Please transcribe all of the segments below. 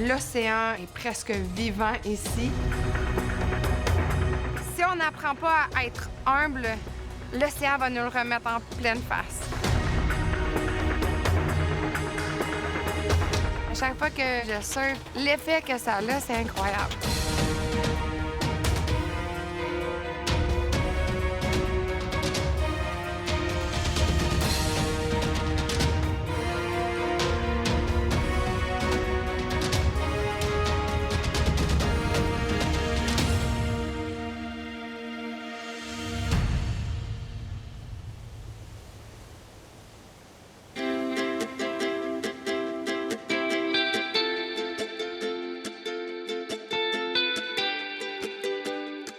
L'océan est presque vivant ici. Si on n'apprend pas à être humble, l'océan va nous le remettre en pleine face. À chaque fois que je surfe, l'effet que ça a, c'est incroyable.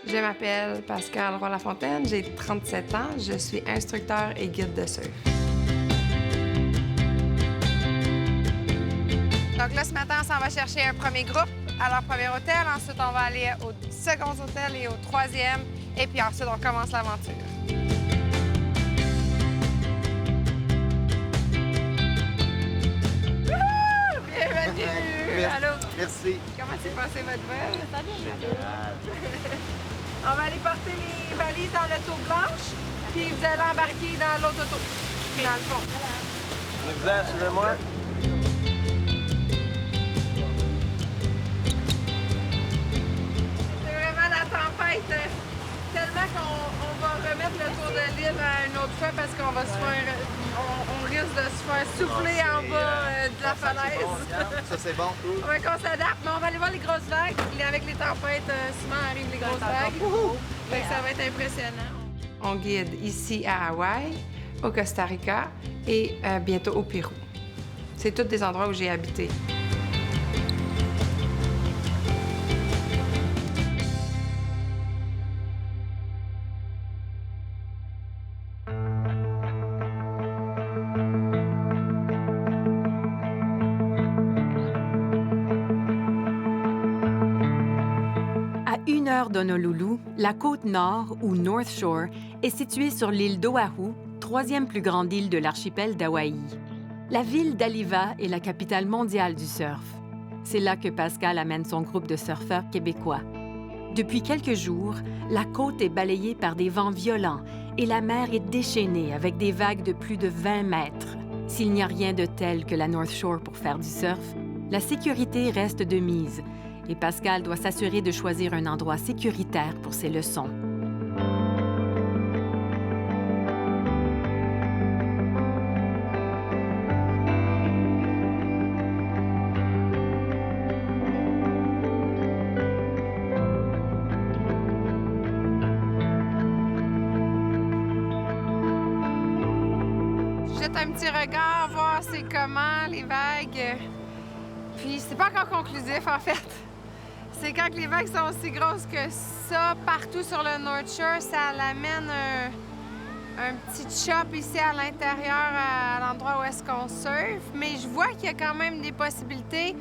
Je m'appelle Pascale Roy-Lafontaine, j'ai 37 ans, je suis instructeur et guide de surf. Donc là, ce matin, on s'en va chercher un premier groupe à leur premier hôtel. Ensuite, on va aller au second hôtel et au troisième. Et puis ensuite, on commence l'aventure. Bienvenue! Allô? Merci. Comment s'est passé votre vol? Ça va bien. On va aller porter les valises dans l'auto blanche, puis vous allez embarquer dans l'autre auto, dans le fond. Exact, suivez-moi. C'est vraiment la tempête. Tellement qu'on va remettre le tour de l'île à une autre fois parce qu'on va se faire... On risque de se faire souffler en bas de la falaise. Ça, c'est bon, cool. On va qu'on s'adapte, mais on va aller voir les grosses vagues. Avec les tempêtes, souvent arrivent les grosses vagues. Fait que ça va être impressionnant. On guide ici à Hawaï, au Costa Rica et bientôt au Pérou. C'est tous des endroits où j'ai habité. À 1 heure d'Honolulu, la côte nord, ou North Shore, est située sur l'île d'Oahu, troisième plus grande île de l'archipel d'Hawaï. La ville d'Aliva est la capitale mondiale du surf. C'est là que Pascale amène son groupe de surfeurs québécois. Depuis quelques jours, la côte est balayée par des vents violents et la mer est déchaînée avec des vagues de plus de 20 mètres. S'il n'y a rien de tel que la North Shore pour faire du surf, la sécurité reste de mise et Pascale doit s'assurer de choisir un endroit sécuritaire pour ses leçons. Jette un petit regard, voir c'est comment, les vagues. Puis c'est pas encore conclusif, en fait. C'est quand les vagues sont aussi grosses que ça, partout sur le North Shore, ça l'amène un petit chop ici à l'intérieur, à l'endroit où est-ce qu'on surfe. Mais je vois qu'il y a quand même des possibilités.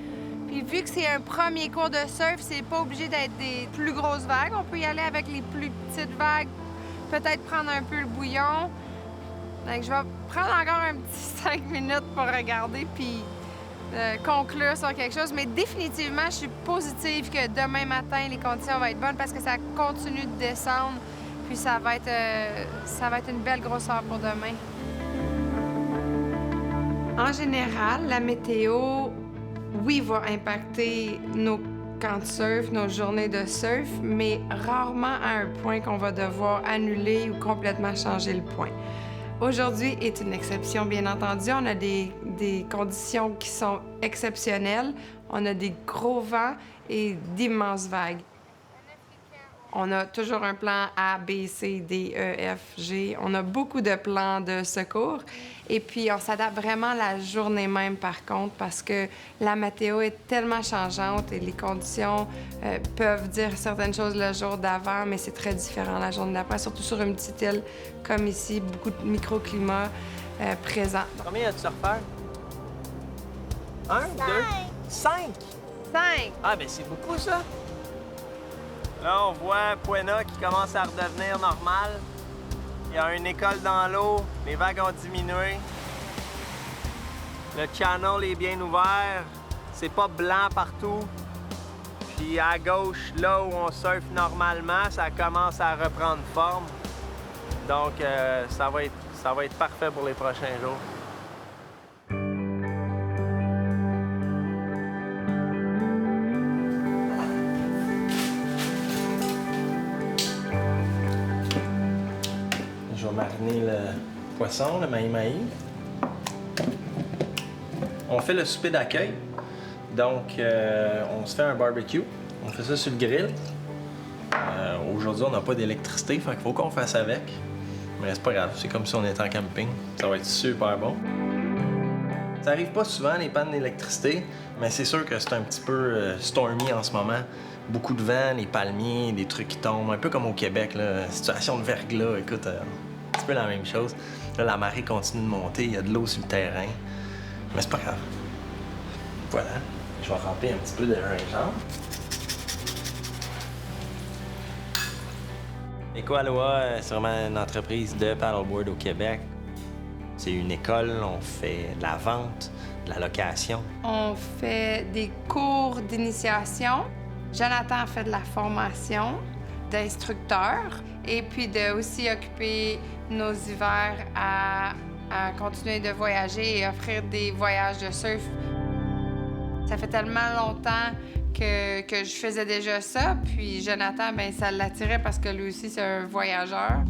Puis vu que c'est un premier cours de surf, c'est pas obligé d'être des plus grosses vagues. On peut y aller avec les plus petites vagues, peut-être prendre un peu le bouillon. Donc je vais prendre encore un petit 5 minutes pour regarder, puis conclure sur quelque chose. Mais définitivement, je suis positive que demain matin, les conditions vont être bonnes parce que ça continue de descendre. Puis ça va être une belle grosseur pour demain. En général, la météo, oui, va impacter nos camps de surf, nos journées de surf, mais rarement à un point qu'on va devoir annuler ou complètement changer le point. Aujourd'hui est une exception, bien entendu. On a des conditions qui sont exceptionnelles. On a des gros vents et d'immenses vagues. On a toujours un plan A, B, C, D, E, F, G. On a beaucoup de plans de secours. Et puis, on s'adapte vraiment la journée même, par contre, parce que la météo est tellement changeante et les conditions peuvent dire certaines choses le jour d'avant, mais c'est très différent la journée d'après, surtout sur une petite île comme ici, beaucoup de microclimats présents. Combien y a de surfeurs? 1, 2, 5! 5! Ah, ben c'est beaucoup, ça! Là, on voit Puena qui commence à redevenir normal. Il y a une école dans l'eau, les vagues ont diminué. Le channel est bien ouvert. c'est pas blanc partout. Puis à gauche, là où on surfe normalement, ça commence à reprendre forme. Donc ça va être parfait pour les prochains jours. Je vais mariner le poisson, le mahi-mahi. On fait le souper d'accueil. Donc, on se fait un barbecue. On fait ça sur le grill. Aujourd'hui, on n'a pas d'électricité, fait qu'il faut qu'on fasse avec. Mais c'est pas grave, c'est comme si on était en camping. Ça va être super bon. Ça arrive pas souvent, les pannes d'électricité, mais c'est sûr que c'est un petit peu stormy en ce moment. Beaucoup de vent, les palmiers, des trucs qui tombent, un peu comme au Québec, là. Situation de verglas, écoute, un petit peu la même chose. Là, la marée continue de monter, il y a de l'eau sur le terrain. Mais c'est pas grave. Voilà. Je vais remplir un petit peu de gingembre. EcoAloha, c'est vraiment une entreprise de paddleboard au Québec. C'est une école, on fait de la vente, de la location. On fait des cours d'initiation. Jonathan a fait de la formation d'instructeur et puis de aussi occuper nos hivers à continuer de voyager et offrir des voyages de surf. Ça fait tellement longtemps que je faisais déjà ça, puis Jonathan, bien, ça l'attirait parce que lui aussi, c'est un voyageur.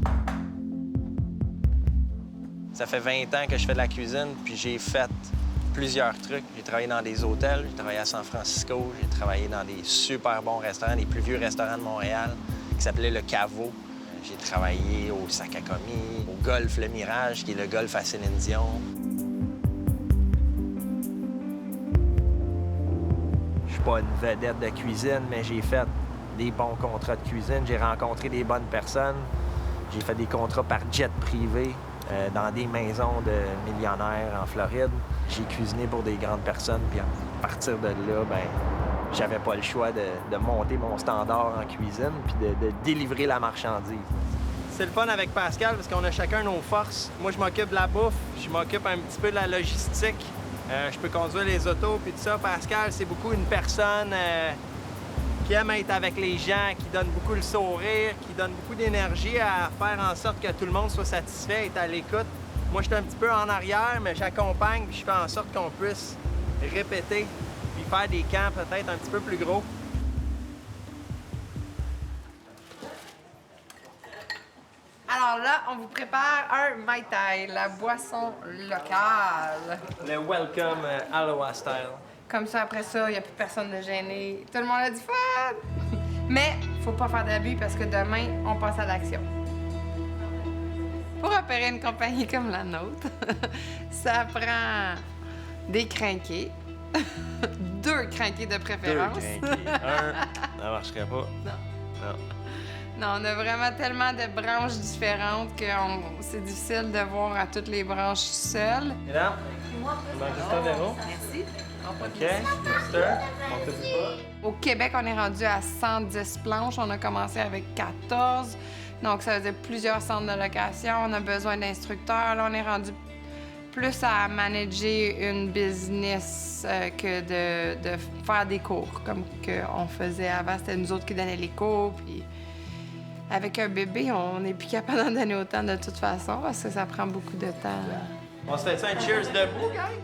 Ça fait 20 ans que je fais de la cuisine, puis j'ai fait plusieurs trucs. J'ai travaillé dans des hôtels, j'ai travaillé à San Francisco, j'ai travaillé dans des super bons restaurants, les plus vieux restaurants de Montréal, qui s'appelaient le Caveau. J'ai travaillé au Sakakomi, au Golf Le Mirage, qui est le golf à Céline Dion. Je suis pas une vedette de cuisine, mais j'ai fait des bons contrats de cuisine. J'ai rencontré des bonnes personnes. J'ai fait des contrats par jet privé dans des maisons de millionnaires en Floride. J'ai cuisiné pour des grandes personnes, puis à partir de là, ben, j'avais pas le choix de monter mon standard en cuisine puis de délivrer la marchandise. C'est le fun avec Pascal parce qu'on a chacun nos forces. Moi, je m'occupe de la bouffe, je m'occupe un petit peu de la logistique. Je peux conduire les autos puis tout ça. Pascal, c'est beaucoup une personne qui aime être avec les gens, qui donne beaucoup le sourire, qui donne beaucoup d'énergie à faire en sorte que tout le monde soit satisfait, être à l'écoute. Moi, je suis un petit peu en arrière, mais j'accompagne puis je fais en sorte qu'on puisse répéter puis faire des camps peut-être un petit peu plus gros. Alors là, on vous prépare un Mai Tai, la boisson locale. Le Welcome Aloha Style. Comme ça, après ça, il n'y a plus personne de gêné. Tout le monde a du fun! Mais faut pas faire d'abus parce que demain, on passe à l'action. Pour opérer une compagnie comme la nôtre, ça prend des crinqués. 2 crinqués de préférence. 2 crinqués. Ça marcherait pas. Non. Non, on a vraiment tellement de branches différentes que c'est difficile de voir à toutes les branches seules. Mesdames, Manchester Nero. Merci. OK. Mister, montez du bas. Au Québec, on est rendu à 110 planches. On a commencé avec 14. Donc, ça faisait plusieurs centres de location. On a besoin d'instructeurs. Là, on est rendu plus à manager une business que de faire des cours, comme on faisait avant. C'était nous autres qui donnaient les cours. Puis avec un bébé, on n'est plus capable d'en donner autant de toute façon parce que ça prend beaucoup de temps. On se fait ça un cheers debout, guys?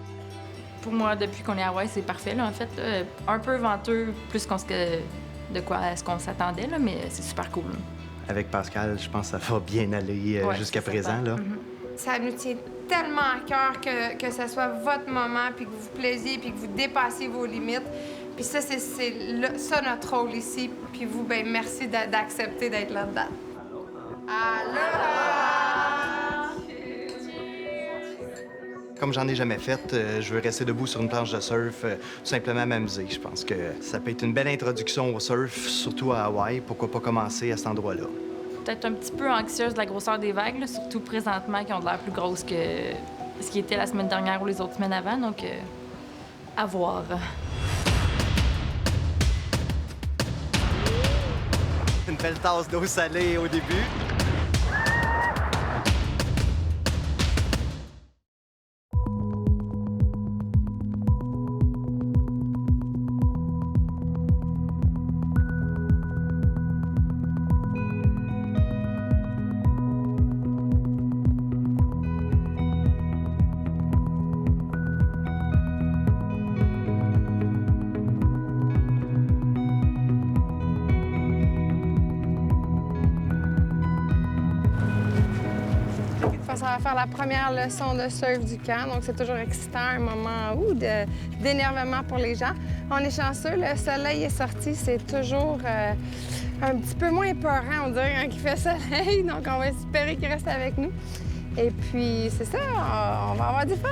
Pour moi, depuis qu'on est à Hawaï, c'est parfait. Là, en fait, là, un peu venteux, plus de quoi est-ce qu'on s'attendait, là, mais c'est super cool. Avec Pascal, je pense que ça va bien aller jusqu'à présent. Là. Ça nous tient tellement à cœur que ce soit votre moment, puis que vous vous plaisiez, puis que vous dépassiez vos limites. Puis ça, c'est ça notre rôle ici. Puis vous, ben merci d'accepter d'être là-dedans. Aloha! Comme j'en ai jamais fait, je veux rester debout sur une planche de surf, tout simplement m'amuser. Je pense que ça peut être une belle introduction au surf, surtout à Hawaï. Pourquoi pas commencer à cet endroit-là? Peut-être un petit peu anxieuse de la grosseur des vagues, là, surtout présentement, qui ont de l'air plus grosses que ce qui était la semaine dernière ou les autres semaines avant. Donc, à voir. Une belle tasse d'eau salée au début. va faire la première leçon de surf du camp. Donc, c'est toujours excitant, un moment d'énervement pour les gens. On est chanceux, le soleil est sorti. C'est toujours un petit peu moins épeurant, on dirait, quand il fait soleil. Donc, on va espérer qu'il reste avec nous. Et puis, c'est ça, on va avoir du fun!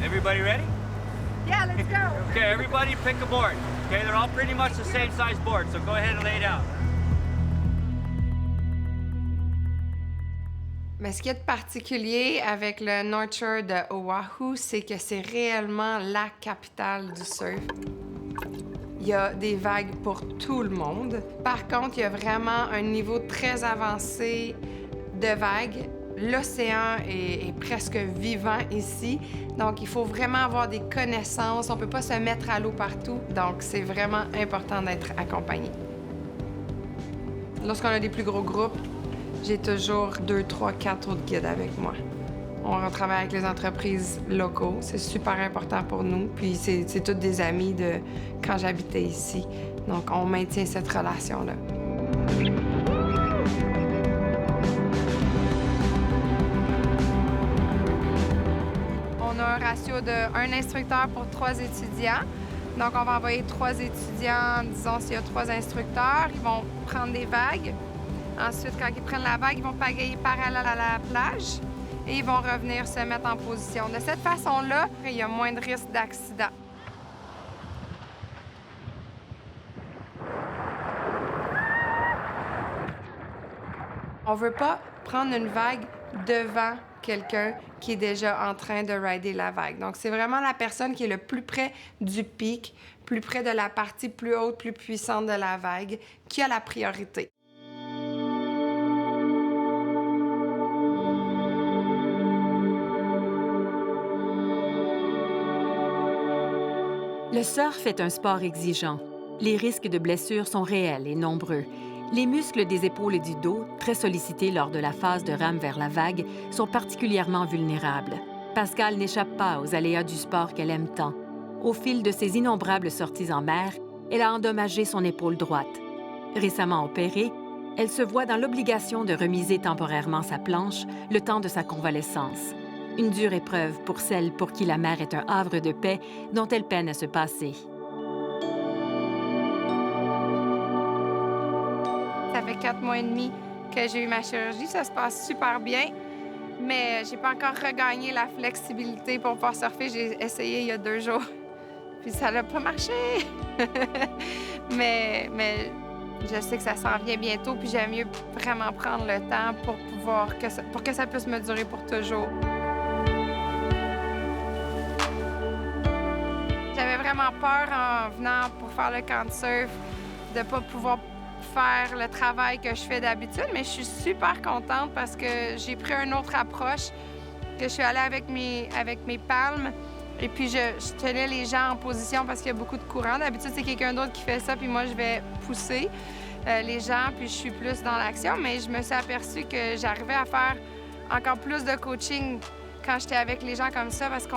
Everybody ready? Yeah, let's go! Okay, everybody pick a board. Okay, they're all pretty much the same size board, so go ahead and lay down. Mais ce qu'il y a de particulier avec le North Shore de Oahu, c'est que c'est réellement la capitale du surf. Il y a des vagues pour tout le monde. Par contre, il y a vraiment un niveau très avancé de vagues. L'océan est presque vivant ici, donc il faut vraiment avoir des connaissances. On ne peut pas se mettre à l'eau partout, donc c'est vraiment important d'être accompagné. Lorsqu'on a des plus gros groupes, j'ai toujours 2, 3, 4 autres guides avec moi. On travaille avec les entreprises locaux, c'est super important pour nous. Puis c'est tous des amis de quand j'habitais ici, donc on maintient cette relation-là. On a un ratio de 1 instructeur pour 3 étudiants. Donc, on va envoyer 3 étudiants, disons, s'il y a 3 instructeurs, ils vont prendre des vagues. Ensuite, quand ils prennent la vague, ils vont pagayer parallèle à la plage et ils vont revenir se mettre en position. De cette façon-là, il y a moins de risque d'accident. On veut pas prendre une vague devant quelqu'un qui est déjà en train de rider la vague. Donc, c'est vraiment la personne qui est le plus près du pic, plus près de la partie plus haute, plus puissante de la vague, qui a la priorité. Le surf est un sport exigeant. Les risques de blessures sont réels et nombreux. Les muscles des épaules et du dos, très sollicités lors de la phase de rame vers la vague, sont particulièrement vulnérables. Pascale n'échappe pas aux aléas du sport qu'elle aime tant. Au fil de ses innombrables sorties en mer, elle a endommagé son épaule droite. Récemment opérée, elle se voit dans l'obligation de remiser temporairement sa planche le temps de sa convalescence. Une dure épreuve pour celle pour qui la mer est un havre de paix dont elle peine à se passer. Ça fait 4 mois et demi que j'ai eu ma chirurgie. Ça se passe super bien, mais j'ai pas encore regagné la flexibilité pour pouvoir surfer. J'ai essayé il y a 2 jours, puis ça n'a pas marché. mais je sais que ça s'en vient bientôt, puis j'aime mieux vraiment prendre le temps pour que ça puisse me durer pour toujours. J'avais vraiment peur en venant pour faire le camp de surf de ne pas pouvoir faire le travail que je fais d'habitude, mais je suis super contente parce que j'ai pris une autre approche, que je suis allée avec mes palmes et puis je tenais les gens en position parce qu'il y a beaucoup de courant. D'habitude, c'est quelqu'un d'autre qui fait ça, puis moi, je vais pousser les gens, puis je suis plus dans l'action, mais je me suis aperçue que j'arrivais à faire encore plus de coaching quand j'étais avec les gens comme ça parce que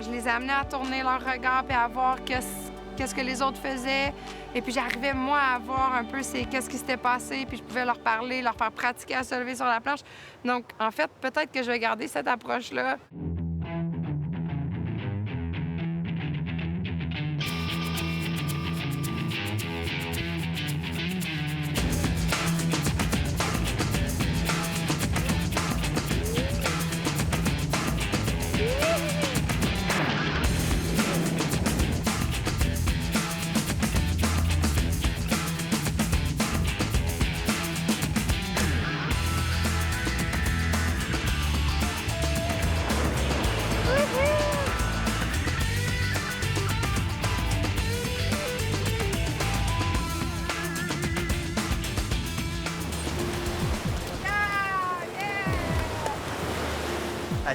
je les amenais à tourner leur regard puis à voir qu'est-ce que les autres faisaient. Et puis j'arrivais, moi, à voir un peu qu'est-ce qui s'était passé, puis je pouvais leur parler, leur faire pratiquer à se lever sur la planche. Donc, en fait, peut-être que je vais garder cette approche-là.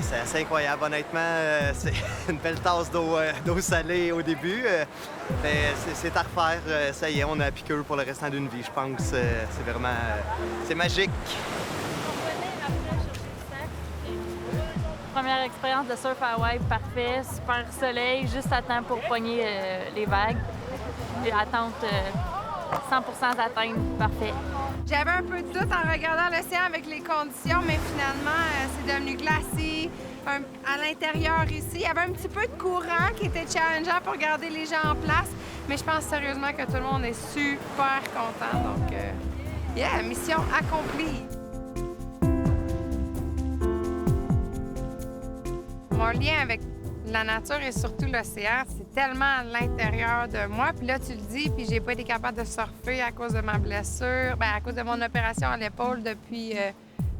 C'est assez incroyable, honnêtement. C'est une belle tasse d'eau salée au début. Mais c'est à refaire. Ça y est, on a la piqûre pour le restant d'une vie, je pense. C'est vraiment... c'est magique. Première expérience de surf à Hawaï, parfait, super soleil, juste à temps pour pogner les vagues. Puis attente 100% d'atteindre. Parfait. J'avais un peu de doute en regardant l'océan avec les conditions, mais finalement, c'est devenu glacé. À l'intérieur ici, il y avait un petit peu de courant qui était challengeant pour garder les gens en place, mais je pense sérieusement que tout le monde est super content. Donc, mission accomplie. Mon lien avec la nature et surtout l'océan, c'est tellement à l'intérieur de moi. Puis là, tu le dis, puis j'ai pas été capable de surfer à cause de ma blessure, à cause de mon opération à l'épaule depuis...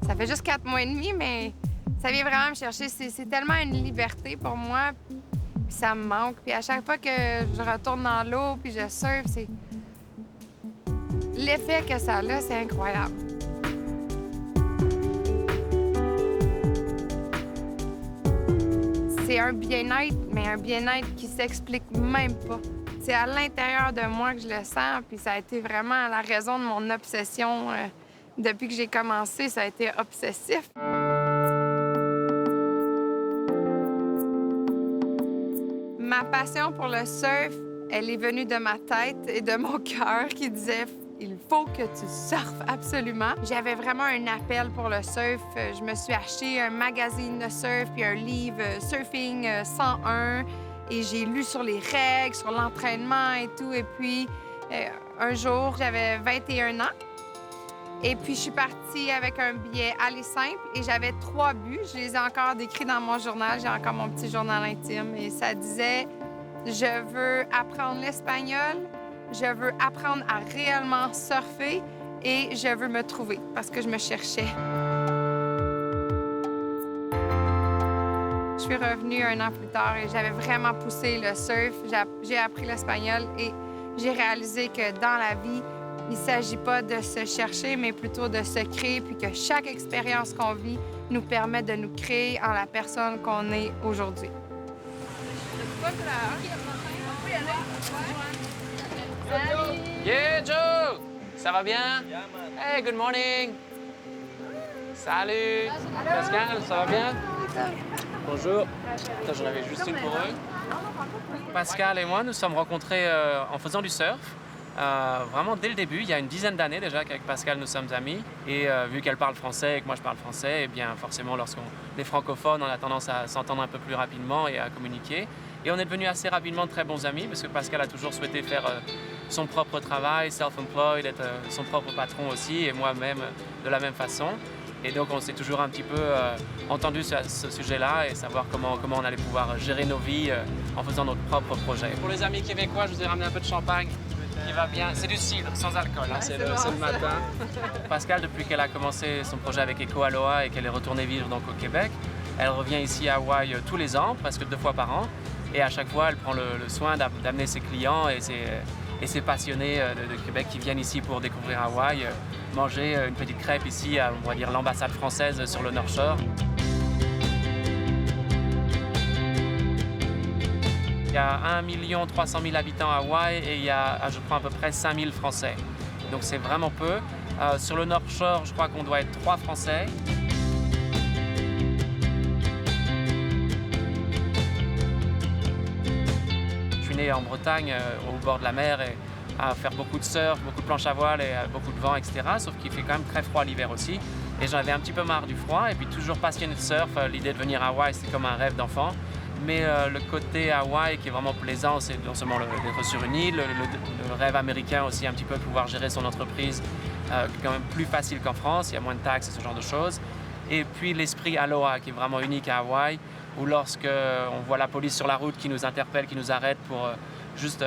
ça fait juste 4 mois et demi, mais ça vient vraiment me chercher. C'est tellement une liberté pour moi, puis ça me manque. Puis à chaque fois que je retourne dans l'eau, puis je surfe, c'est... L'effet que ça a, c'est incroyable. C'est un bien-être, mais un bien-être qui s'explique même pas. C'est à l'intérieur de moi que je le sens, puis ça a été vraiment la raison de mon obsession. Depuis que j'ai commencé, ça a été obsessif. Ma passion pour le surf, elle est venue de ma tête et de mon cœur qui disait il faut que tu surfes absolument. J'avais vraiment un appel pour le surf. Je me suis acheté un magazine de surf puis un livre Surfing 101 et j'ai lu sur les règles, sur l'entraînement et tout. Et puis, un jour, j'avais 21 ans. Et puis, je suis partie avec un billet aller simple et j'avais 3 buts. Je les ai encore décrits dans mon journal. J'ai encore mon petit journal intime. Et ça disait « Je veux apprendre l'espagnol, je veux apprendre à réellement surfer et je veux me trouver parce que je me cherchais. » Je suis revenue 1 an plus tard et j'avais vraiment poussé le surf. J'ai appris l'espagnol et j'ai réalisé que dans la vie, il ne s'agit pas de se chercher, mais plutôt de se créer, puis que chaque expérience qu'on vit nous permet de nous créer en la personne qu'on est aujourd'hui. Yeah, Joe! Ça va bien? Hey, good morning! Salut! Pascal, ça va bien? Bonjour. Attends, j'en avais juste une pour eux. Pascal et moi, nous sommes rencontrés en faisant du surf. Vraiment dès le début, il y a une dizaine d'années déjà qu'avec Pascal nous sommes amis. Et vu qu'elle parle français et que moi je parle français, eh bien forcément lorsqu'on est francophone, on a tendance à s'entendre un peu plus rapidement et à communiquer. Et on est devenus assez rapidement de très bons amis parce que Pascal a toujours souhaité faire son propre travail, self-employed, être son propre patron aussi, et moi-même de la même façon. Et donc on s'est toujours un petit peu entendu sur ce sujet-là et savoir comment on allait pouvoir gérer nos vies en faisant notre propre projet. Pour les amis québécois, je vous ai ramené un peu de champagne qui va bien. C'est du cidre, sans alcool, hein. C'est le matin. Pascal, depuis qu'elle a commencé son projet avec Eco Aloha et qu'elle est retournée vivre donc au Québec, elle revient ici à Hawaï tous les ans, presque 2 fois par an. Et à chaque fois, elle prend le soin d'amener ses clients et ses passionnés de Québec qui viennent ici pour découvrir Hawaï, manger une petite crêpe ici à, on va dire, l'ambassade française sur le North Shore. Il y a 1 300 000 habitants à Hawaï et il y a, je crois, à peu près 5 000 Français. Donc c'est vraiment peu. Sur le North Shore, je crois qu'on doit être 3 Français. Je suis né en Bretagne, au bord de la mer, et à faire beaucoup de surf, beaucoup de planches à voile et beaucoup de vent, etc. Sauf qu'il fait quand même très froid l'hiver aussi. Et j'en avais un petit peu marre du froid. Et puis toujours passionné de surf, l'idée de venir à Hawaï, c'est comme un rêve d'enfant. Mais le côté Hawaï qui est vraiment plaisant, c'est non seulement d'être sur une île, le rêve américain aussi, un petit peu pouvoir gérer son entreprise, quand même plus facile qu'en France, il y a moins de taxes et ce genre de choses. Et puis l'esprit Aloha qui est vraiment unique à Hawaï, où lorsque on voit la police sur la route qui nous interpelle, qui nous arrête pour juste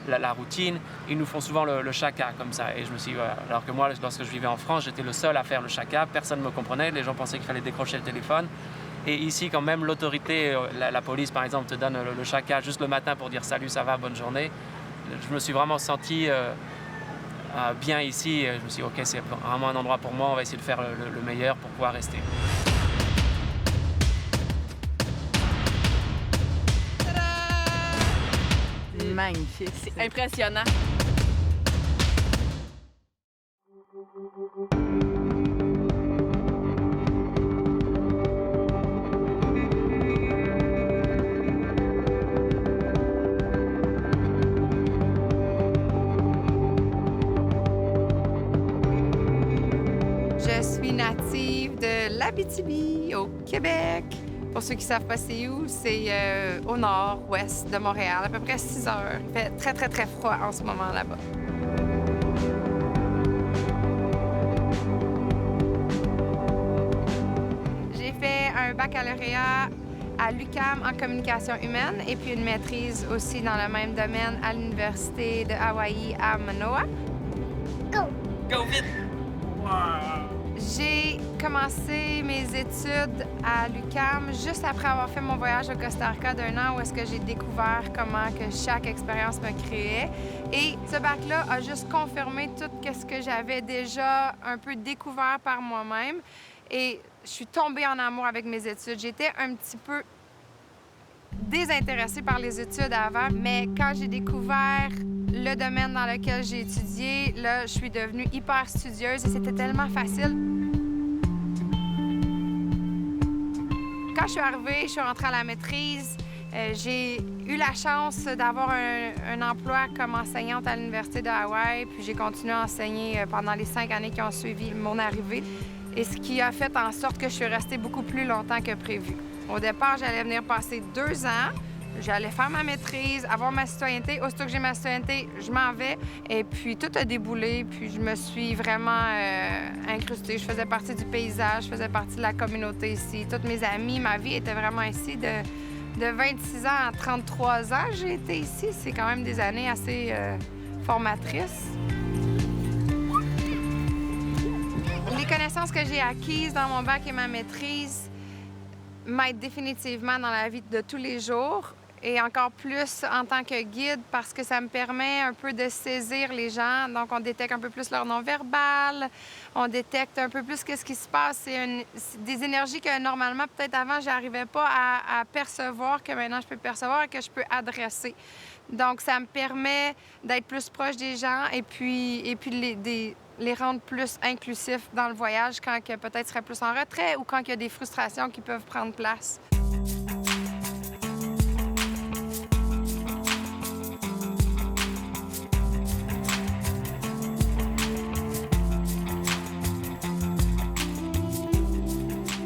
la routine, ils nous font souvent le shaka comme ça. Et je me suis dit, alors que moi, lorsque je vivais en France, j'étais le seul à faire le shaka, personne ne me comprenait, les gens pensaient qu'il fallait décrocher le téléphone. Et ici, quand même, l'autorité, la police, par exemple, te donne le shaka juste le matin pour dire « Salut, ça va, bonne journée ». Je me suis vraiment senti bien ici. Je me suis dit « Ok, c'est vraiment un endroit pour moi, on va essayer de faire le meilleur pour pouvoir rester ». Magnifique. C'est impressionnant. l'Abitibi, au Québec. Pour ceux qui ne savent pas c'est où, c'est au nord-ouest de Montréal, à peu près 6 heures. Il fait très, très, très froid en ce moment là-bas. J'ai fait un baccalauréat à l'UQAM en communication humaine et puis une maîtrise aussi dans le même domaine à l'Université de Hawaï à Manoa. Go vite! J'ai commencé mes études à l'UQAM juste après avoir fait mon voyage au Costa Rica d'1 an où est-ce que j'ai découvert comment que chaque expérience me créait. Et ce bac-là a juste confirmé tout ce que j'avais déjà un peu découvert par moi-même. Et je suis tombée en amour avec mes études. J'étais un petit peu désintéressée par les études avant, mais quand j'ai découvert le domaine dans lequel j'ai étudié, là, je suis devenue hyper studieuse et c'était tellement facile. Quand je suis arrivée, je suis rentrée à la maîtrise. J'ai eu la chance d'avoir un emploi comme enseignante à l'Université de Hawaï, puis j'ai continué à enseigner pendant les 5 années qui ont suivi mon arrivée. Et ce qui a fait en sorte que je suis restée beaucoup plus longtemps que prévu. Au départ, j'allais venir passer 2 ans. J'allais faire ma maîtrise, avoir ma citoyenneté. Aussitôt que j'ai ma citoyenneté, je m'en vais. Et puis, tout a déboulé. Puis, je me suis vraiment incrustée. Je faisais partie du paysage, je faisais partie de la communauté ici. Toutes mes amies, ma vie était vraiment ici. De 26 ans à 33 ans, j'ai été ici. C'est quand même des années assez formatrices. Les connaissances que j'ai acquises dans mon bac et ma maîtrise m'aident définitivement dans la vie de tous les jours et encore plus en tant que guide parce que ça me permet un peu de saisir les gens. Donc, on détecte un peu plus leur non-verbal, on détecte un peu plus qu'est-ce qui se passe. C'est des énergies que normalement, peut-être avant, je n'arrivais pas à percevoir, que maintenant je peux percevoir et que je peux adresser. Donc, ça me permet d'être plus proche des gens et puis les rendre plus inclusifs dans le voyage quand peut-être seraient plus en retrait ou quand il y a des frustrations qui peuvent prendre place.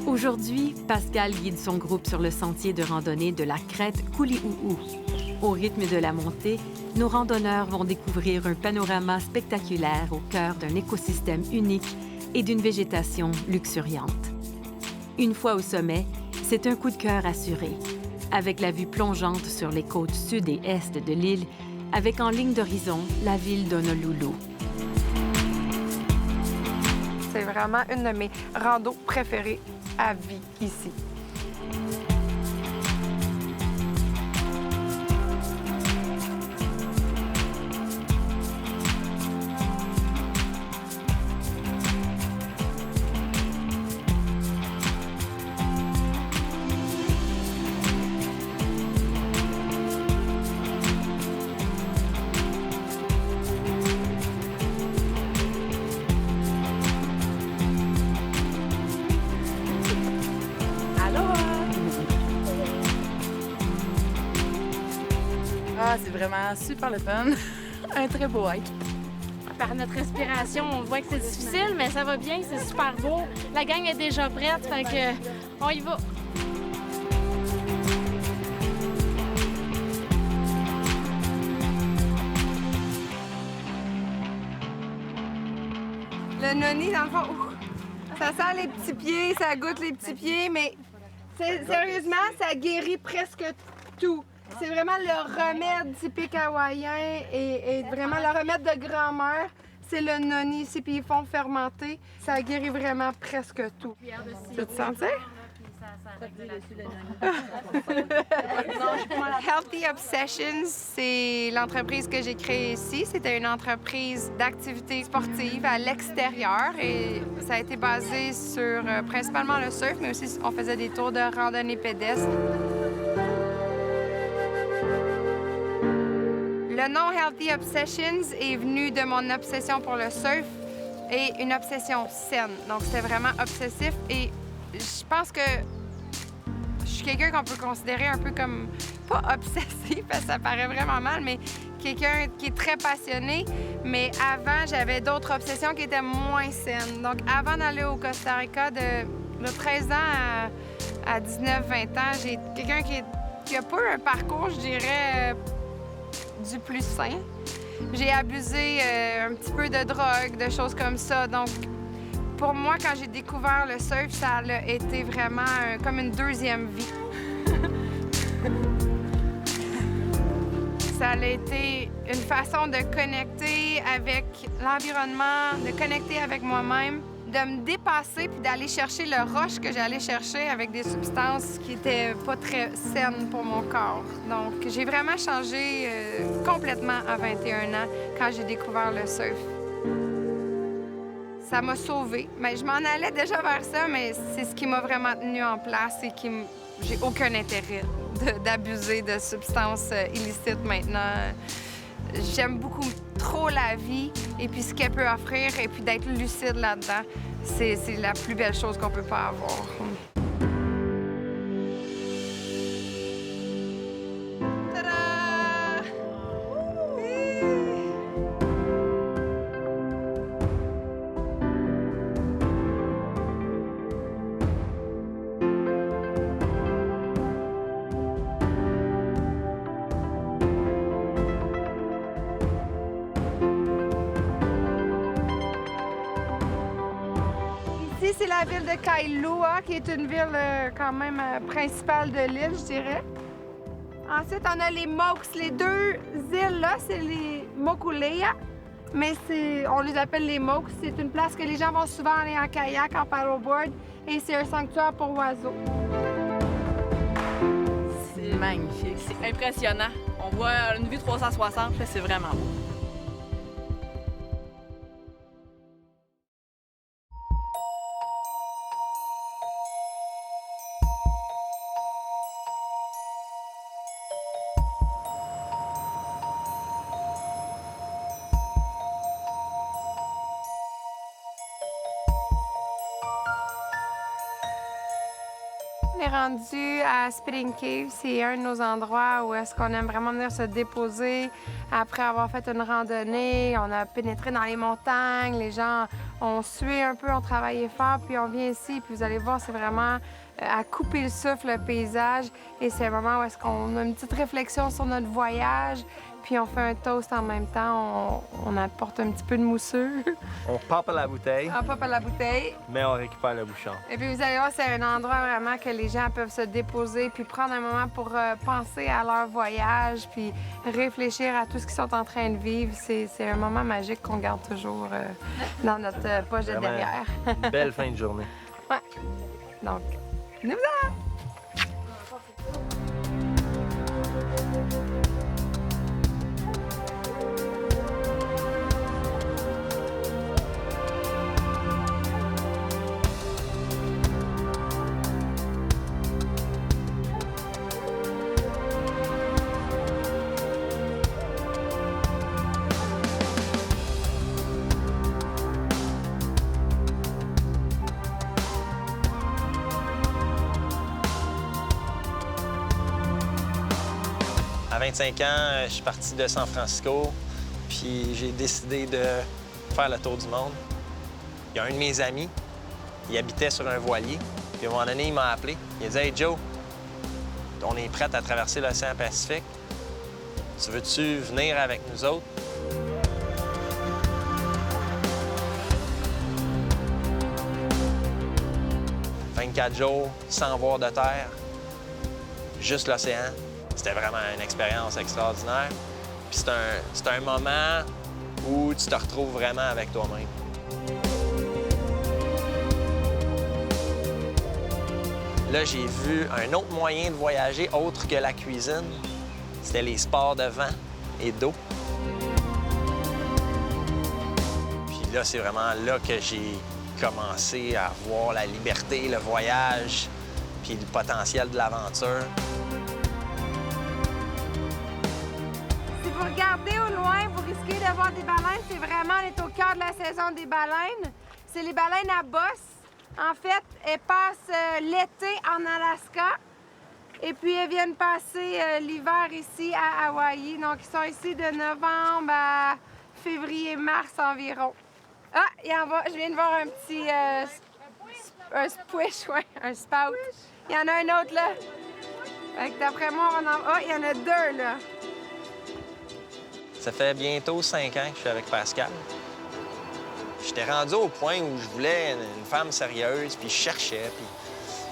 Aujourd'hui, Pascal guide son groupe sur le sentier de randonnée de la crête Kuli'u'u. Au rythme de la montée, nos randonneurs vont découvrir un panorama spectaculaire au cœur d'un écosystème unique et d'une végétation luxuriante. Une fois au sommet, c'est un coup de cœur assuré, avec la vue plongeante sur les côtes sud et est de l'île, avec en ligne d'horizon la ville d'Honolulu. C'est vraiment une de mes randos préférées à vie ici. Ah, c'est vraiment super le fun. Un très beau hike. Par notre respiration, on voit que c'est difficile, mais ça va bien, c'est super beau. La gang est déjà prête, fait que on y va. Le noni, dans le fond, ça sent les petits pieds, ça goûte les petits pieds, mais sérieusement, ça guérit presque tout. C'est vraiment le remède typique hawaïen et vraiment le remède de grand-mère. C'est le noni ici, puis ils font fermenter. Ça guérit vraiment presque tout. Tu veux te sentir? Healthy Obsessions, c'est l'entreprise que j'ai créée ici. C'était une entreprise d'activités sportives à l'extérieur et ça a été basé sur principalement le surf, mais aussi on faisait des tours de randonnée pédestre. Le nom Healthy Obsessions est venu de mon obsession pour le surf et une obsession saine. Donc, c'était vraiment obsessif et je pense que je suis quelqu'un qu'on peut considérer un peu comme, pas obsessif, parce que ça paraît vraiment mal, mais quelqu'un qui est très passionné. Mais avant, j'avais d'autres obsessions qui étaient moins saines. Donc, avant d'aller au Costa Rica, de De 13 ans à 19-20 ans, j'ai quelqu'un qui a pas eu un parcours, je dirais, du plus sain. J'ai abusé un petit peu de drogue, de choses comme ça. Donc, pour moi, quand j'ai découvert le surf, ça a été vraiment comme une deuxième vie. Ça a été une façon de connecter avec l'environnement, de connecter avec moi-même, de me dépasser puis d'aller chercher le rush que j'allais chercher avec des substances qui étaient pas très saines pour mon corps. Donc, j'ai vraiment changé complètement à 21 ans quand j'ai découvert le surf. Ça m'a sauvée. Mais je m'en allais déjà vers ça, mais c'est ce qui m'a vraiment tenue en place et j'ai aucun intérêt d'abuser de substances illicites maintenant. J'aime beaucoup trop la vie et puis ce qu'elle peut offrir et puis d'être lucide là-dedans, c'est la plus belle chose qu'on peut pas avoir. Ici, c'est la ville de Kailua, qui est une ville quand même principale de l'île, je dirais. Ensuite, on a les Moks. Les deux îles-là, c'est les Mokulea, mais on les appelle les Moks. C'est une place que les gens vont souvent aller en kayak, en paddleboard, et c'est un sanctuaire pour oiseaux. C'est magnifique, c'est impressionnant. On voit une vue 360, c'est vraiment beau. On est rendu à Spitting Cave. C'est un de nos endroits où est-ce qu'on aime vraiment venir se déposer après avoir fait une randonnée. On a pénétré dans les montagnes. Les gens ont sué un peu, ont travaillé fort, puis on vient ici. Puis vous allez voir, c'est vraiment à couper le souffle, le paysage. Et c'est un moment où est-ce qu'on a une petite réflexion sur notre voyage. Puis on fait un toast en même temps. On apporte un petit peu de mousseux. On pop à la bouteille, On pop à la bouteille. mais on récupère le bouchon. Et puis vous allez voir, c'est un endroit vraiment que les gens peuvent se déposer puis prendre un moment pour penser à leur voyage puis réfléchir à tout ce qu'ils sont en train de vivre. C'est un moment magique qu'on garde toujours dans notre poche de Vraiment derrière. une belle fin de journée. Ouais. Donc, nous voilà! À 25 ans, je suis parti de San Francisco, puis j'ai décidé de faire le tour du monde. Il y a un de mes amis, il habitait sur un voilier, puis à un moment donné, il m'a appelé. Il a dit « Hey Joe, on est prêt à traverser l'océan Pacifique. Tu veux-tu venir avec nous autres? » « 24 jours sans voir de terre, juste l'océan. » C'était vraiment une expérience extraordinaire. Puis c'est un moment où tu te retrouves vraiment avec toi-même. Là, j'ai vu un autre moyen de voyager autre que la cuisine. C'était les sports de vent et d'eau. Puis là, c'est vraiment là que j'ai commencé à voir la liberté, le voyage, puis le potentiel de l'aventure. Si vous regardez au loin, vous risquez de voir des baleines. C'est vraiment, on est au cœur de la saison des baleines. C'est les baleines à bosse. En fait, elles passent l'été en Alaska et puis elles viennent passer l'hiver ici à Hawaï. Donc, ils sont ici de novembre à février-mars environ. Ah, il en va. Je viens de voir un Un squish, ouais, un spout. Il y en a un autre là. Fait que d'après moi, on va en... Ah, il y en a 2 là. Ça fait bientôt 5 ans que je suis avec Pascal. J'étais rendu au point où je voulais une femme sérieuse, puis je cherchais, puis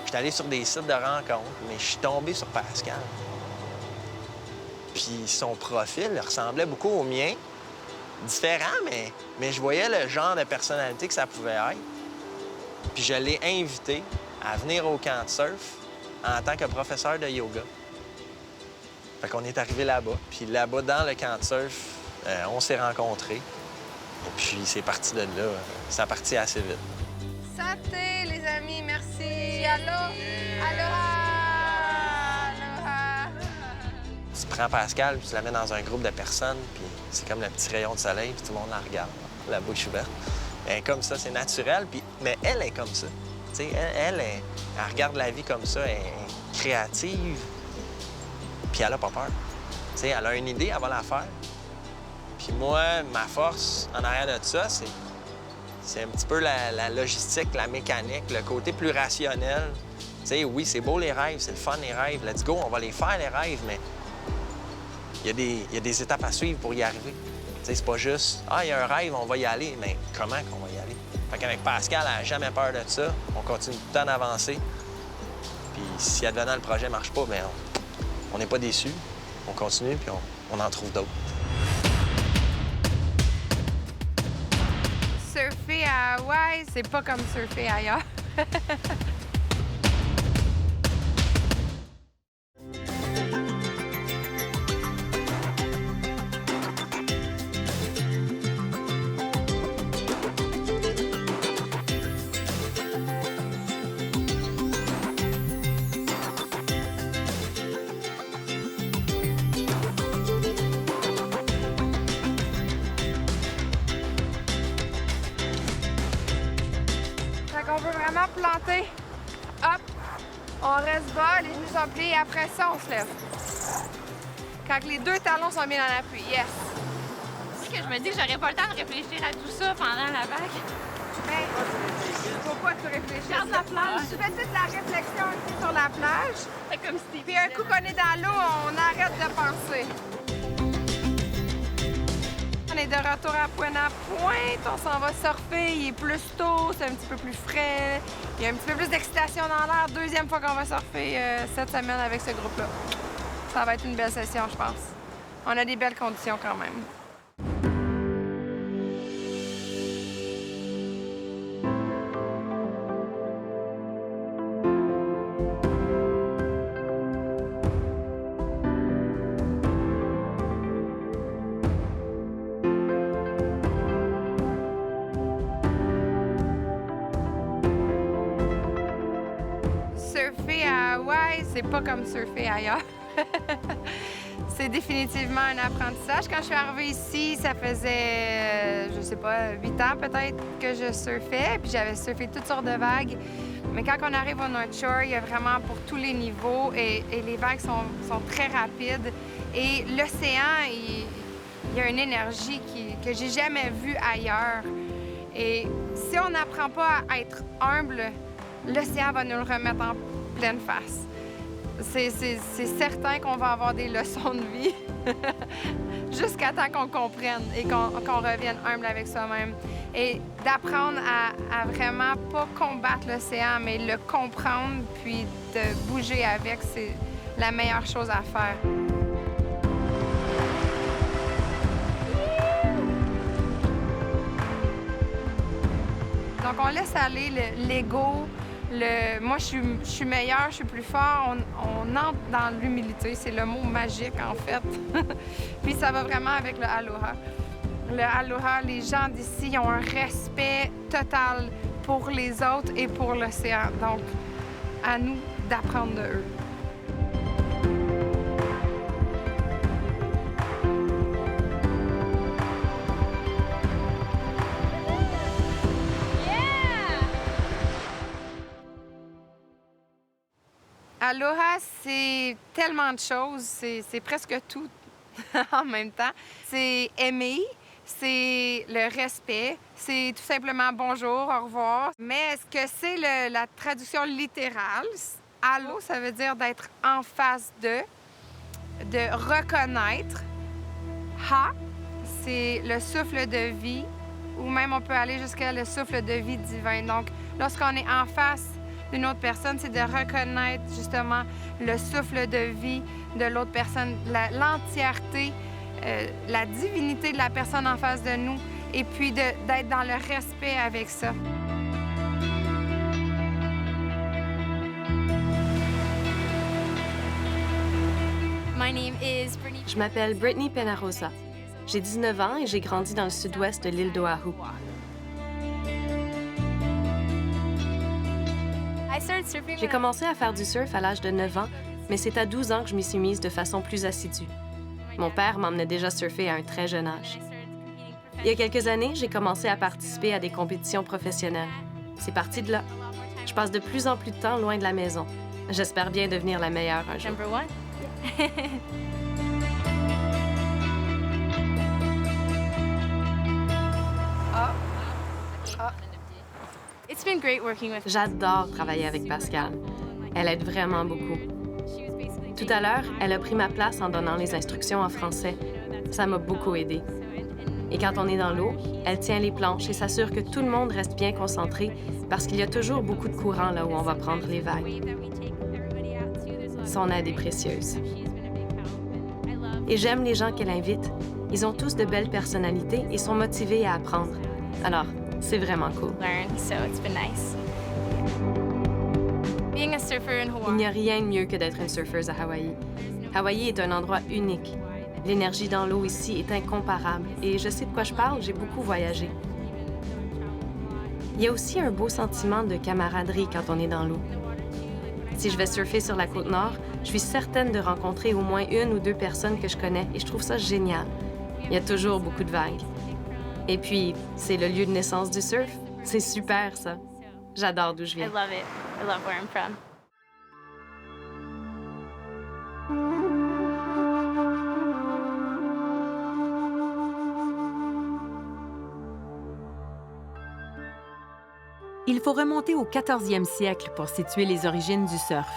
j'étais allé sur des sites de rencontres, mais je suis tombé sur Pascal. Puis son profil ressemblait beaucoup au mien. Différent, mais je voyais le genre de personnalité que ça pouvait être. Puis je l'ai invité à venir au camp de surf en tant que professeur de yoga. Fait qu'on est arrivé là-bas. Puis là-bas, dans le camp de surf, on s'est rencontrés. Et puis c'est parti de là. Ça a parti assez vite. Santé, les amis, merci. Allô? Aloha! Aloha! Tu prends Pascal, puis tu la mets dans un groupe de personnes, puis c'est comme le petit rayon de soleil, puis tout le monde la regarde, la bouche ouverte. Elle est comme ça, c'est naturel, puis... mais elle est comme ça. Tu sais, elle regarde la vie comme ça, elle est créative, puis elle a pas peur. Tu sais, elle a une idée, elle va la faire. Puis moi, ma force en arrière de ça, c'est un petit peu la logistique, la mécanique, le côté plus rationnel. Tu sais, oui, c'est beau les rêves, c'est le fun les rêves, let's go, on va les faire les rêves, mais il y a des étapes à suivre pour y arriver. Tu sais, c'est pas juste « Ah, il y a un rêve, on va y aller », mais comment qu'on va y aller? Fait qu'avec Pascal, elle n'a jamais peur de ça. On continue tout le temps d'avancer. Puis si advenant le projet ne marche pas, bien, on n'est pas déçus. On continue, puis on en trouve d'autres. Surfer à Hawaï, c'est pas comme surfer ailleurs. On veut vraiment planter. Hop, on reste bas, les genoux sont pliés et après ça, on se lève. Quand les 2 talons sont mis dans l'appui, yes. Est-ce que je me dis que j'aurais pas le temps de réfléchir à tout ça pendant la vague? Mais faut pas que tu réfléchisses. Regarde la plage. Tu fais toute la réflexion ici sur la plage. C'est comme si t'es... Puis un coup qu'on est dans l'eau, on arrête de penser. On est de retour à Pointe-à-Pointe, on s'en va surfer, il est plus tôt, c'est un petit peu plus frais, il y a un petit peu plus d'excitation dans l'air. 2e fois qu'on va surfer cette semaine avec ce groupe-là. Ça va être une belle session, je pense. On a des belles conditions quand même. Surfer à Hawaï, c'est pas comme surfer ailleurs. C'est définitivement un apprentissage. Quand je suis arrivée ici, ça faisait, je sais pas, 8 ans peut-être que je surfais, puis j'avais surfé toutes sortes de vagues. Mais quand on arrive au North Shore, il y a vraiment pour tous les niveaux et les vagues sont très rapides. Et l'océan, il y a une énergie que j'ai jamais vue ailleurs. Et si on n'apprend pas à être humble, l'océan va nous le remettre en pleine face. C'est certain qu'on va avoir des leçons de vie jusqu'à temps qu'on comprenne et qu'on revienne humble avec soi-même. Et d'apprendre à vraiment pas combattre l'océan, mais le comprendre puis de bouger avec, c'est la meilleure chose à faire. Donc, on laisse aller l'ego. Moi, je suis meilleure, je suis plus fort. On entre dans l'humilité. C'est le mot magique, en fait. Puis ça va vraiment avec le aloha. Le aloha, les gens d'ici ont un respect total pour les autres et pour l'océan. Donc, à nous d'apprendre de eux. Aloha, c'est tellement de choses, c'est presque tout en même temps. C'est aimer, c'est le respect. C'est tout simplement bonjour, au revoir. Mais est-ce que c'est la traduction littérale? Allô, ça veut dire d'être en face de reconnaître. Ha, c'est le souffle de vie, ou même on peut aller jusqu'à le souffle de vie divin. Donc, lorsqu'on est en face d'une autre personne, c'est de reconnaître justement le souffle de vie de l'autre personne, l'entièreté, la divinité de la personne en face de nous, et puis d'être dans le respect avec ça. Je m'appelle Brittany Penarosa. J'ai 19 ans et j'ai grandi dans le sud-ouest de l'île d'Oahu. J'ai commencé à faire du surf à l'âge de 9 ans, mais c'est à 12 ans que je m'y suis mise de façon plus assidue. Mon père m'emmenait déjà surfer à un très jeune âge. Il y a quelques années, j'ai commencé à participer à des compétitions professionnelles. C'est parti de là. Je passe de plus en plus de temps loin de la maison. J'espère bien devenir la meilleure un jour. J'adore travailler avec Pascal. Elle aide vraiment beaucoup. Tout à l'heure, elle a pris ma place en donnant les instructions en français. Ça m'a beaucoup aidée. Et quand on est dans l'eau, elle tient les planches et s'assure que tout le monde reste bien concentré parce qu'il y a toujours beaucoup de courant là où on va prendre les vagues. Son aide est précieuse. Et j'aime les gens qu'elle invite. Ils ont tous de belles personnalités et sont motivés à apprendre. Alors, c'est vraiment cool. Il n'y a rien de mieux que d'être une surfeuse à Hawaï. Hawaï est un endroit unique. L'énergie dans l'eau ici est incomparable et je sais de quoi je parle, j'ai beaucoup voyagé. Il y a aussi un beau sentiment de camaraderie quand on est dans l'eau. Si je vais surfer sur la côte nord, je suis certaine de rencontrer au moins une ou deux personnes que je connais et je trouve ça génial. Il y a toujours beaucoup de vagues. Et puis, c'est le lieu de naissance du surf. C'est super, ça. J'adore d'où je viens. I love it. I love where I'm from. Il faut remonter au 14e siècle pour situer les origines du surf.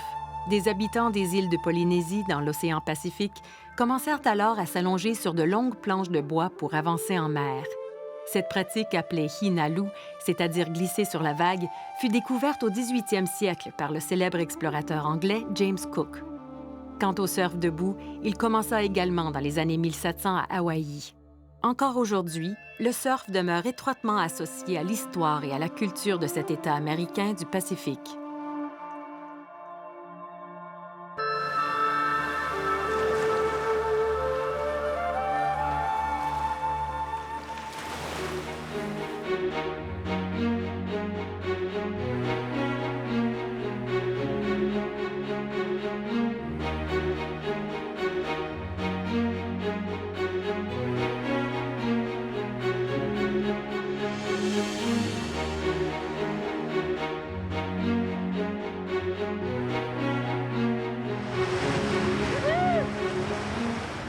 Des habitants des îles de Polynésie, dans l'océan Pacifique, commencèrent alors à s'allonger sur de longues planches de bois pour avancer en mer. Cette pratique, appelée hinalu, c'est-à-dire glisser sur la vague, fut découverte au 18e siècle par le célèbre explorateur anglais James Cook. Quant au surf debout, il commença également dans les années 1700 à Hawaï. Encore aujourd'hui, le surf demeure étroitement associé à l'histoire et à la culture de cet État américain du Pacifique.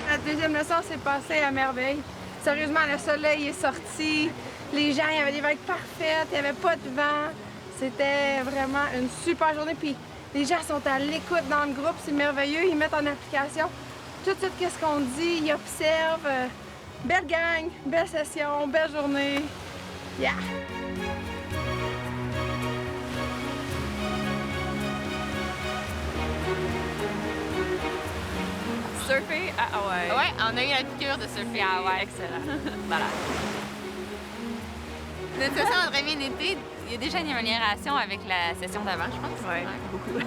La deuxième leçon s'est passée à merveille. Sérieusement, le soleil est sorti, les gens, il y avait des vagues parfaites, il n'y avait pas de vent. C'était vraiment une super journée. Puis les gens sont à l'écoute dans le groupe, c'est merveilleux. Ils mettent en application tout de suite qu'est-ce qu'on dit, ils observent. Belle gang, belle session, belle journée. Yeah! Surfer à Hawaï. Ouais, on a eu la piqûre de surfer à Hawaï. Excellent. Voilà. Notre session a très bien été. Il y a déjà une amélioration avec la session d'avant, je pense. Oui, beaucoup.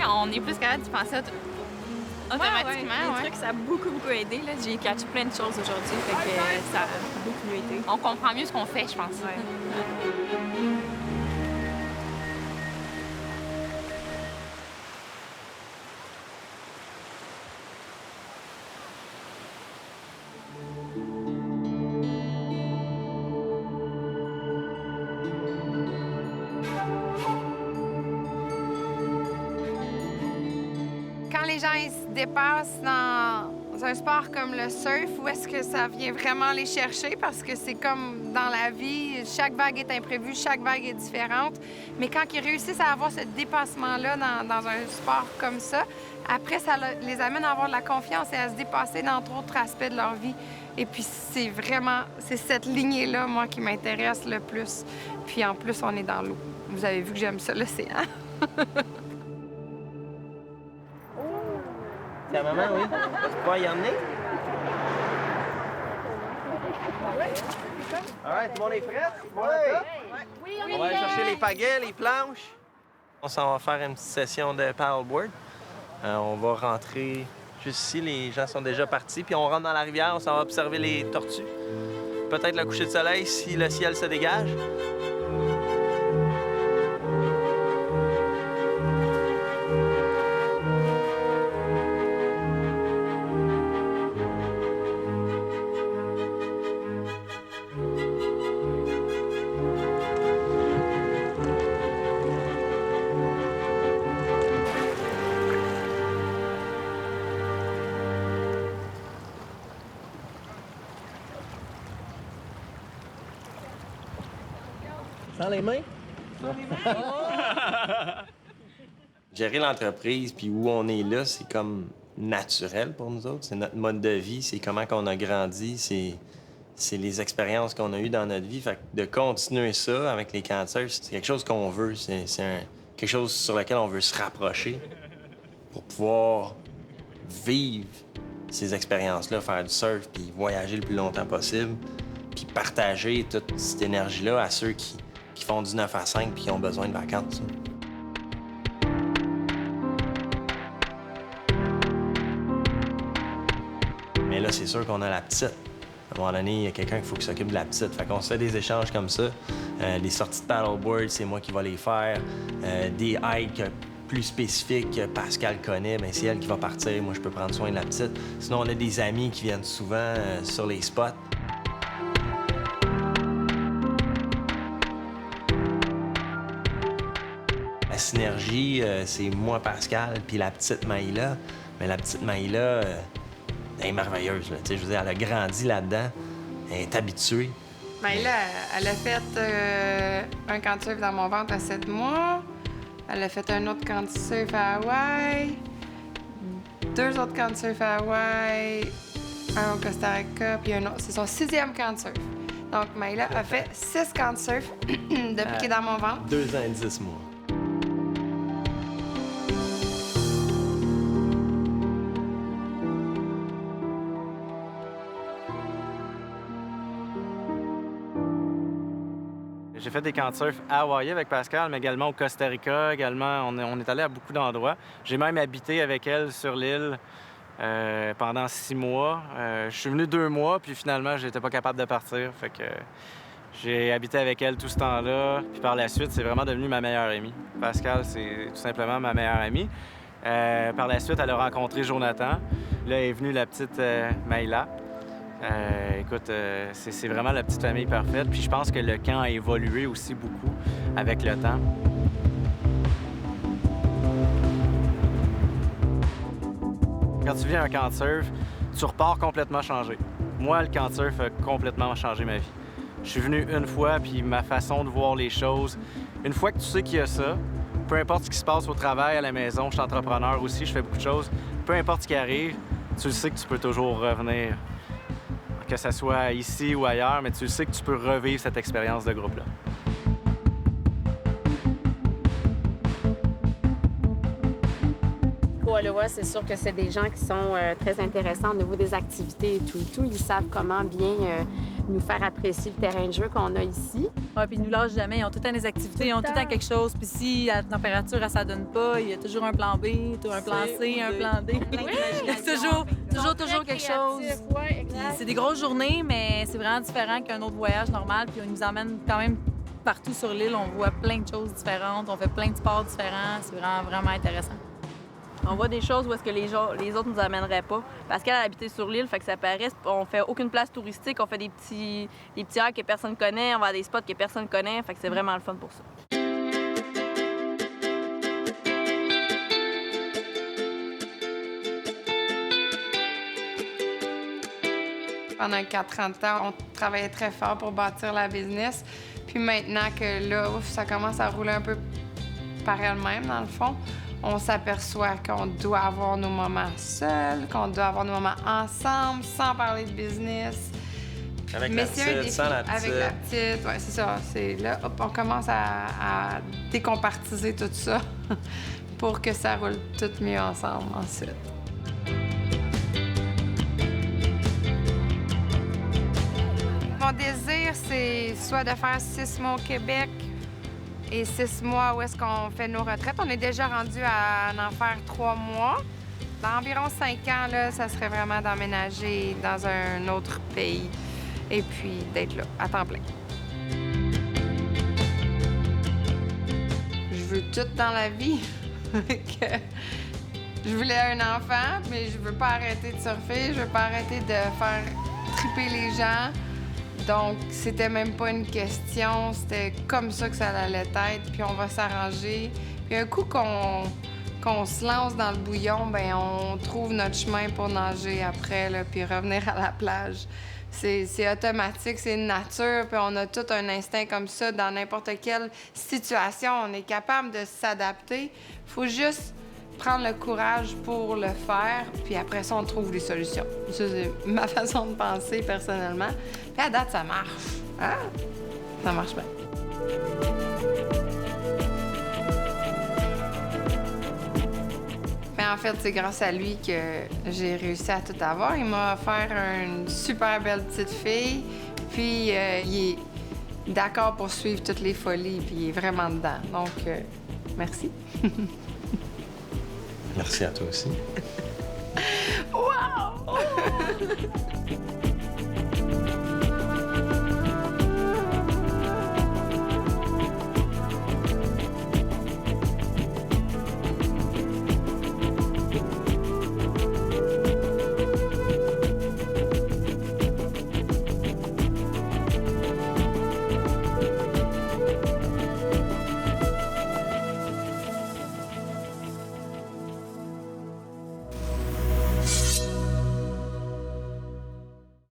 On est plus capable de penser automatiquement. Les trucs, ça a beaucoup aidé. Là. J'ai catché plein de choses aujourd'hui, fait que ça a beaucoup mieux été. On comprend mieux ce qu'on fait, je pense. Ouais. Quand les gens ils se dépassent dans dans un sport comme le surf, où est-ce que ça vient vraiment les chercher? Parce que c'est comme dans la vie, chaque vague est imprévue, chaque vague est différente. Mais quand ils réussissent à avoir ce dépassement-là dans un sport comme ça, après, ça les amène à avoir de la confiance et à se dépasser dans d'autres aspects de leur vie. Et puis, c'est cette lignée-là, moi, qui m'intéresse le plus. Puis, en plus, on est dans l'eau. Vous avez vu que j'aime ça, l'océan. Ta maman, oui? Vas-tu pouvoir y emmener? All right, tout le monde est prêt? Oui. On va aller chercher les pagaies, les planches. On s'en va faire une petite session de paddleboard. On va rentrer juste ici. Les gens sont déjà partis. Puis on rentre dans la rivière, on s'en va observer les tortues. Peut-être le coucher de soleil si le ciel se dégage. Sans les mains? Gérer l'entreprise, puis où on est là, c'est comme naturel pour nous autres. C'est notre mode de vie, c'est comment qu'on a grandi, c'est les expériences qu'on a eues dans notre vie. Fait que de continuer ça avec les camps de surf, c'est quelque chose qu'on veut. C'est quelque chose sur lequel on veut se rapprocher pour pouvoir vivre ces expériences-là, faire du surf, puis voyager le plus longtemps possible, puis partager toute cette énergie-là à ceux qui font du 9 à 5 puis qui ont besoin de vacances. Mais là, c'est sûr qu'on a la petite. À un moment donné, il y a quelqu'un qu'il faut qui s'occupe de la petite. Fait qu'on se fait des échanges comme ça. Les sorties de paddleboard, c'est moi qui vais les faire. Des hikes plus spécifiques que Pascal connaît, bien, c'est elle qui va partir. Moi, je peux prendre soin de la petite. Sinon, on a des amis qui viennent souvent sur les spots. La synergie, c'est moi, Pascal, puis la petite Maïla. Mais la petite Maïla, elle est merveilleuse. Là. Je veux dire, elle a grandi là-dedans. Elle est habituée. Maïla, elle a fait un camp de surf dans mon ventre à 7 mois. Elle a fait un autre camp de surf à Hawaï. 2 autres camps de surf à Hawaï. Un au Costa Rica, puis un autre. C'est son 6e camp de surf. Donc, Maïla a fait 6 camps de surf depuis qu'elle est dans mon ventre. 2 ans et 10 mois. J'ai fait des camps de surf à Hawaï avec Pascal, mais également au Costa Rica. Également, on est allé à beaucoup d'endroits. J'ai même habité avec elle sur l'île pendant 6 mois. Je suis venu 2 mois, puis finalement, j'étais pas capable de partir. Fait que j'ai habité avec elle tout ce temps-là. Puis par la suite, c'est vraiment devenu ma meilleure amie. Pascal, c'est tout simplement ma meilleure amie. Par la suite, elle a rencontré Jonathan. Là est venue la petite Maïla. Écoute, c'est vraiment la petite famille parfaite. Puis je pense que le camp a évolué aussi beaucoup avec le temps. Quand tu viens à un camp de surf, tu repars complètement changé. Moi, le camp de surf a complètement changé ma vie. Je suis venu une fois, puis ma façon de voir les choses, une fois que tu sais qu'il y a ça, peu importe ce qui se passe au travail, à la maison, je suis entrepreneur aussi, je fais beaucoup de choses, peu importe ce qui arrive, tu le sais que tu peux toujours revenir. Que ce soit ici ou ailleurs, mais tu sais que tu peux revivre cette expérience de groupe-là. Koaloa, c'est sûr que c'est des gens qui sont très intéressants au niveau des activités et tout. Ils savent comment bien nous faire apprécier le terrain de jeu qu'on a ici. Oui, puis ils nous lâchent jamais. Ils ont tout le temps des activités, ils ont tout le temps quelque chose. Puis si la température, elle ne donne pas, il y a toujours un plan B, un plan C, un plan D. Il y a toujours quelque chose. C'est des grosses journées, mais c'est vraiment différent qu'un autre voyage normal. Puis on nous emmène quand même partout sur l'île. On voit plein de choses différentes, on fait plein de sports différents. C'est vraiment, vraiment intéressant. On voit des choses où est-ce que les autres nous amèneraient pas. Parce qu'elle a habité sur l'île, fait que ça paraît, on fait aucune place touristique, on fait des petits airs que personne connaît, on va à des spots que personne connaît, fait que c'est vraiment le fun pour ça. Pendant 4 ans de temps, on travaillait très fort pour bâtir la business. Puis maintenant que là, ça commence à rouler un peu par elle-même, dans le fond, on s'aperçoit qu'on doit avoir nos moments seuls, qu'on doit avoir nos moments ensemble, sans parler de business. Avec Mais la c'est un petite, défi. sans la Avec petite. la petite, ouais, c'est ça. C'est là, hop, on commence à décompartiser tout ça pour que ça roule tout mieux ensemble ensuite. Mon désir, c'est soit de faire 6 mois au Québec et 6 mois où est-ce qu'on fait nos retraites. On est déjà rendu à en faire 3 mois. Dans environ 5 ans, là, ça serait vraiment d'emménager dans un autre pays et puis d'être là, à temps plein. Je veux tout dans la vie. Je voulais un enfant, mais je veux pas arrêter de surfer, je veux pas arrêter de faire triper les gens. Donc, c'était même pas une question, c'était comme ça que ça allait être, puis on va s'arranger. Puis un coup qu'on se lance dans le bouillon, ben on trouve notre chemin pour nager après, là, puis revenir à la plage. C'est automatique, c'est une nature, puis on a tout un instinct comme ça dans n'importe quelle situation. On est capable de s'adapter. Faut juste prendre le courage pour le faire, puis après ça, on trouve des solutions. Ça, c'est ma façon de penser personnellement. Puis à date, ça marche. Ah, ça marche bien. Mais en fait, c'est grâce à lui que j'ai réussi à tout avoir. Il m'a offert une super belle petite fille, puis il est d'accord pour suivre toutes les folies, puis il est vraiment dedans. Donc, merci. Merci à toi aussi. Wow!